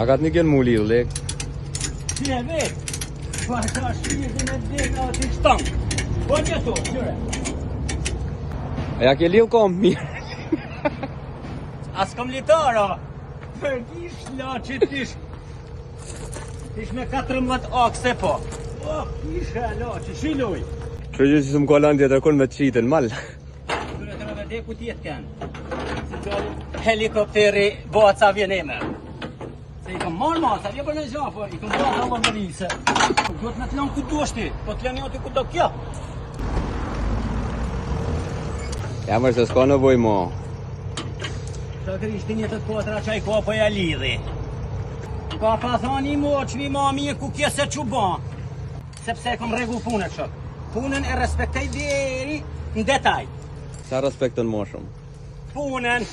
A ka të një kënë mu lidhë, lek? Si e vetë, pa ka shqirë me dhe në ati shtangë. Po që to, qyre. A ja ke lidhë kom mirë? As kom litara. Për kish laqit kish. Kish me 14 akse po. Po, kish e laqit, shiloj. Që që si më kolan tjetër kun me të qitën, mal. Qyre të rëve dhe ku tjetë kënë. Si gjallë helikopteri baca vjeneme. Se i kom marrë masa, vje për në gjafë, i kom baca Allah më rise. Do të me të lanë ku do shti, po të lanë aty ku do kjo. Ja mërë se s'ka nëvoj mo. Sa krishti një të të kotra qaj ka po ja lidhi. Ka pa thani mo që mi mami e ku kje që ban. Sepse e kom regu punën shok. Punën e respektej deri në detaj. Sa respektën mo shumë? Punën,